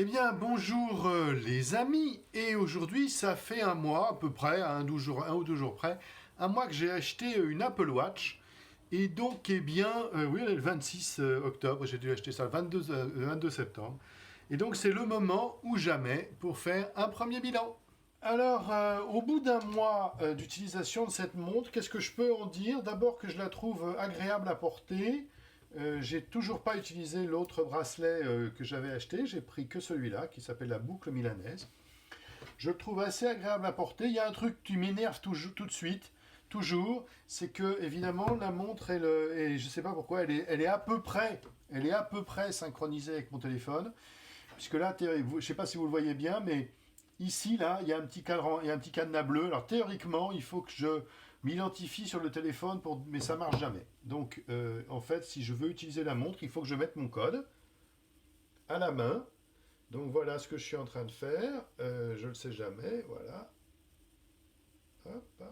Eh bien, bonjour les amis, et aujourd'hui ça fait un mois à peu près, un ou deux jours près, un mois que j'ai acheté une Apple Watch, et donc eh bien, oui, le 26 octobre, j'ai dû acheter ça le 22 septembre, et donc c'est le moment ou jamais pour faire un premier bilan. Alors, au bout d'un mois d'utilisation de cette montre, qu'est-ce que je peux en dire? D'abord que je la trouve agréable à porter. J'ai toujours pas utilisé l'autre bracelet que j'avais acheté. J'ai pris que celui-là, qui s'appelle la boucle milanaise. Je le trouve assez agréable à porter. Il y a un truc qui m'énerve tout de suite, toujours, c'est que évidemment la montre, et je sais pas pourquoi, elle est à peu près, synchronisée avec mon téléphone, puisque là, je sais pas si vous le voyez bien, mais ici, là, il y a un petit cadran, il y a un petit cadenas bleu. Alors théoriquement, il faut que je m'identifie sur le téléphone, mais ça marche jamais. Donc, en fait, si je veux utiliser la montre, il faut que je mette mon code à la main. Donc voilà ce que je suis en train de faire. Je ne le sais jamais. Voilà. Hop, paf.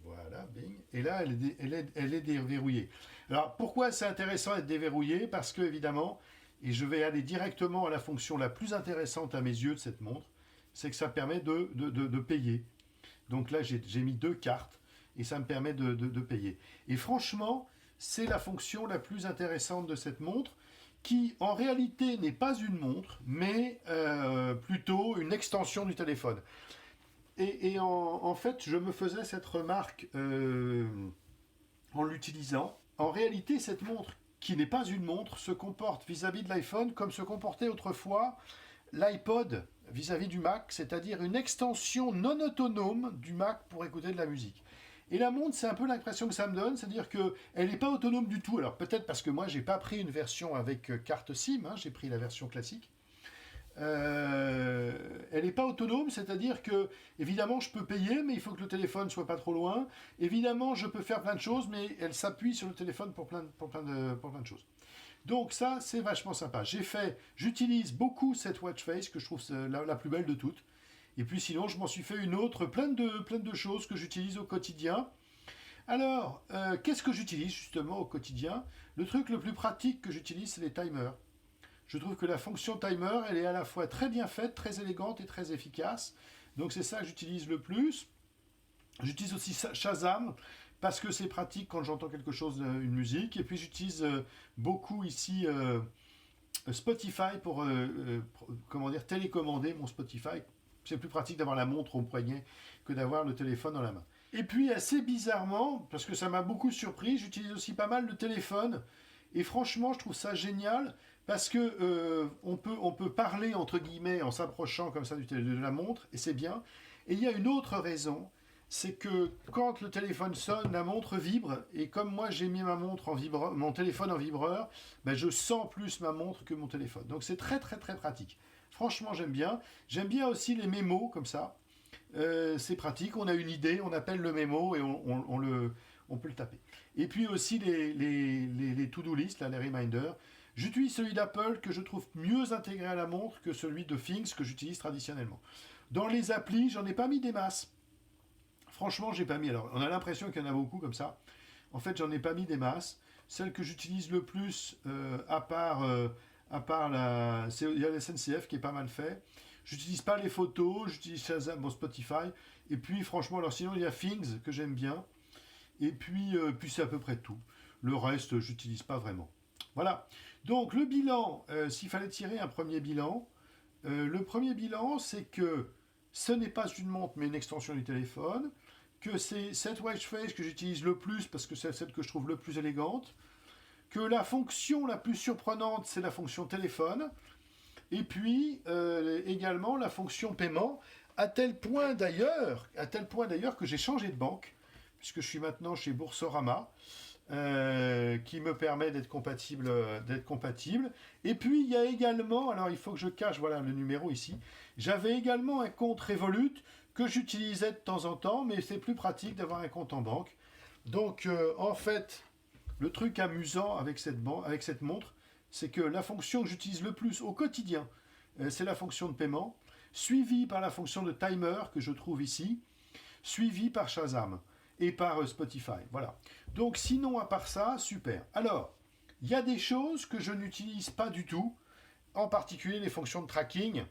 Voilà, bing. Et là, elle est déverrouillée. Alors, pourquoi c'est intéressant d'être déverrouillé? Parce que, évidemment, et je vais aller directement à la fonction la plus intéressante à mes yeux de cette montre, c'est que ça permet de payer. Donc là, j'ai mis 2 cartes et ça me permet de payer. Et franchement, c'est la fonction la plus intéressante de cette montre, qui en réalité n'est pas une montre, mais plutôt une extension du téléphone. Et en fait, je me faisais cette remarque en l'utilisant. En réalité, cette montre, qui n'est pas une montre, se comporte vis-à-vis de l'iPhone comme se comportait autrefois l'iPod vis-à-vis du Mac, c'est-à-dire une extension non autonome du Mac pour écouter de la musique. Et la montre, c'est un peu l'impression que ça me donne, c'est-à-dire qu'elle n'est pas autonome du tout. Alors peut-être parce que moi, j'ai pas pris une version avec carte SIM, hein, j'ai pris la version classique. Elle n'est pas autonome, c'est-à-dire que, évidemment, je peux payer, mais il faut que le téléphone soit pas trop loin. Évidemment, je peux faire plein de choses, mais elle s'appuie sur le téléphone pour plein de choses. Donc ça, c'est vachement sympa. J'utilise beaucoup cette watch face, que je trouve la plus belle de toutes. Et puis sinon, je m'en suis fait une autre, plein de choses que j'utilise au quotidien. Alors, qu'est-ce que j'utilise justement au quotidien? Le truc le plus pratique que j'utilise, c'est les timers. Je trouve que la fonction timer, elle est à la fois très bien faite, très élégante et très efficace. Donc c'est ça que j'utilise le plus. J'utilise aussi Shazam parce que c'est pratique quand j'entends quelque chose, une musique. Et puis j'utilise beaucoup ici Spotify pour comment dire, télécommander mon Spotify. C'est plus pratique d'avoir la montre au poignet que d'avoir le téléphone dans la main. Et puis assez bizarrement, parce que ça m'a beaucoup surpris, j'utilise aussi pas mal le téléphone. Et franchement, je trouve ça génial parce que on peut parler entre guillemets en s'approchant comme ça de la montre, et c'est bien. Et il y a une autre raison, c'est que quand le téléphone sonne, la montre vibre, et comme moi j'ai mis mon téléphone en vibreur, ben je sens plus ma montre que mon téléphone. Donc c'est très très très pratique. Franchement, j'aime bien. J'aime bien aussi les mémos comme ça. C'est pratique, on a une idée, on appelle le mémo et on peut le taper. Et puis aussi les to-do list, là, les reminders. J'utilise celui d'Apple que je trouve mieux intégré à la montre que celui de Things que j'utilise traditionnellement. Dans les applis, j'en ai pas mis des masses. Franchement, j'ai pas mis. Alors, on a l'impression qu'il y en a beaucoup comme ça. En fait, j'en ai pas mis des masses. Celle que j'utilise le plus, à part il y a la SNCF qui est pas mal fait. J'utilise pas les photos, j'utilise Shazam, bon, Spotify. Et puis, franchement, alors sinon, il y a Things que j'aime bien. Et puis c'est à peu près tout. Le reste, j'utilise pas vraiment. Voilà. Donc, le bilan, s'il fallait tirer un premier bilan, le premier bilan, c'est que ce n'est pas une montre, mais une extension du téléphone, que c'est cette watch face que j'utilise le plus parce que c'est celle que je trouve le plus élégante, que la fonction la plus surprenante, c'est la fonction téléphone, et puis également la fonction paiement, à tel point d'ailleurs que j'ai changé de banque, puisque je suis maintenant chez Boursorama, qui me permet d'être compatible. Et puis il y a également, alors il faut que je cache, voilà le numéro ici, j'avais également un compte Revolut que j'utilisais de temps en temps, mais c'est plus pratique d'avoir un compte en banque. Donc en fait, le truc amusant avec cette montre, c'est que la fonction que j'utilise le plus au quotidien, c'est la fonction de paiement, suivie par la fonction de timer que je trouve ici, suivie par Shazam et par Spotify. Voilà. Donc sinon, à part ça, super. Alors, il y a des choses que je n'utilise pas du tout en particulier les fonctions de tracking,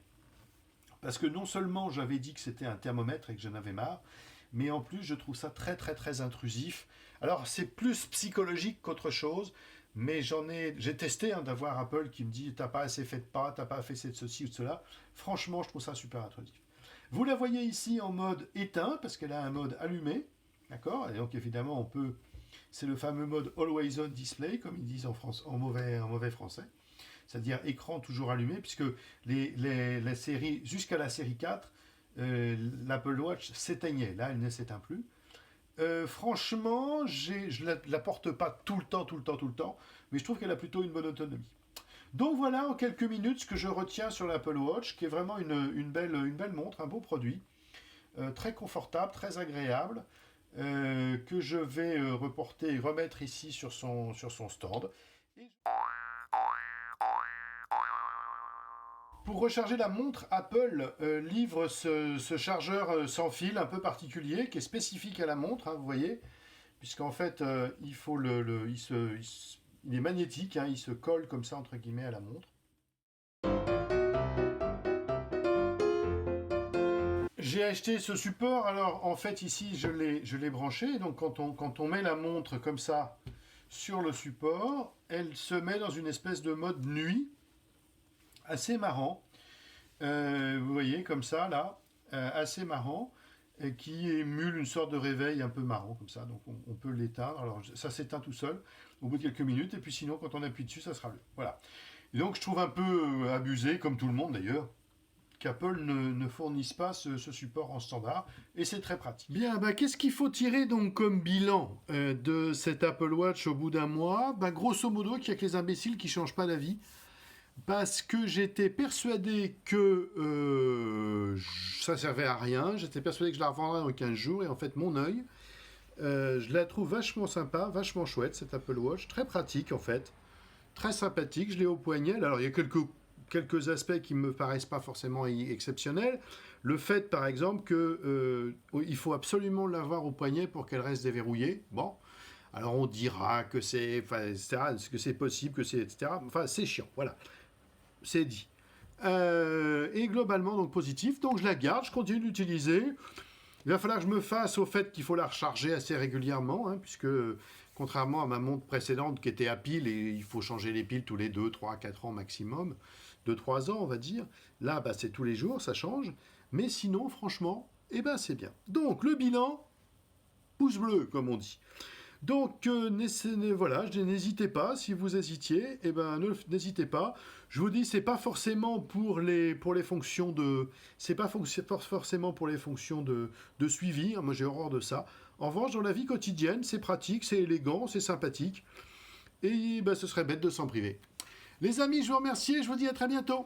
parce que non seulement j'avais dit que c'était un thermomètre et que j'en avais marre, mais en plus je trouve ça très très très intrusif. Alors c'est plus psychologique qu'autre chose, mais j'ai testé d'avoir Apple qui me dit t'as pas assez fait de pas, t'as pas fait de ceci ou de cela. Franchement, je trouve ça super intrusif. Vous la voyez ici en mode éteint, parce qu'elle a un mode allumé, d'accord. Et donc évidemment c'est le fameux mode Always On Display, comme ils disent en mauvais français. C'est-à-dire écran toujours allumé, puisque la série, jusqu'à la série 4, l'Apple Watch s'éteignait. Là, elle ne s'éteint plus. Franchement, je ne la porte pas tout le temps, mais je trouve qu'elle a plutôt une bonne autonomie. Donc voilà, en quelques minutes, ce que je retiens sur l'Apple Watch, qui est vraiment une belle montre, un beau produit, très confortable, très agréable, que je vais reporter et remettre ici sur son stand. Et pour recharger la montre, Apple livre ce chargeur sans fil un peu particulier qui est spécifique à la montre, hein, vous voyez, puisqu'en fait il est magnétique, hein, il se colle comme ça entre guillemets à la montre. J'ai acheté ce support, alors en fait ici je l'ai branché, donc quand on met la montre comme ça sur le support, elle se met dans une espèce de mode nuit, assez marrant, vous voyez comme ça là, assez marrant, qui émule une sorte de réveil un peu marrant comme ça, donc on peut l'éteindre, alors ça s'éteint tout seul au bout de quelques minutes, et puis sinon quand on appuie dessus ça sera bleu, voilà. Et donc je trouve un peu abusé, comme tout le monde d'ailleurs, qu'Apple ne fournisse pas ce support en standard, et c'est très pratique. Bien, qu'est-ce qu'il faut tirer donc comme bilan de cet Apple Watch au bout d'un mois? Grosso modo, qu'il n'y a que les imbéciles qui ne changent pas d'avis, parce que j'étais persuadé que ça servait à rien, j'étais persuadé que je la revendrais dans 15 jours, et en fait mon œil, je la trouve vachement sympa, vachement chouette cette Apple Watch, très pratique en fait, très sympathique, je l'ai au poignet, alors il y a quelques aspects qui me paraissent pas forcément exceptionnels. Le fait, par exemple, qu'il faut absolument l'avoir au poignet pour qu'elle reste déverrouillée. Bon, alors on dira que c'est, etc., que c'est possible, que c'est, etc. Enfin, c'est chiant, voilà. C'est dit. Et globalement, donc positif. Donc je la garde, je continue d'utiliser. Il va falloir que je me fasse au fait qu'il faut la recharger assez régulièrement, hein, puisque contrairement à ma montre précédente qui était à pile, et il faut changer les piles tous les 2, 3, 4 ans maximum, 2-3 ans on va dire, là c'est tous les jours, ça change, mais sinon franchement, c'est bien. Donc le bilan, pouce bleu comme on dit. Donc voilà, n'hésitez pas, si vous hésitiez, n'hésitez pas. Je vous dis, c'est pas forcément pour les fonctions de, c'est pas forcément pour les fonctions de suivi. Hein, moi j'ai horreur de ça. En revanche, dans la vie quotidienne, c'est pratique, c'est élégant, c'est sympathique, et ce serait bête de s'en priver. Les amis, je vous remercie et je vous dis à très bientôt.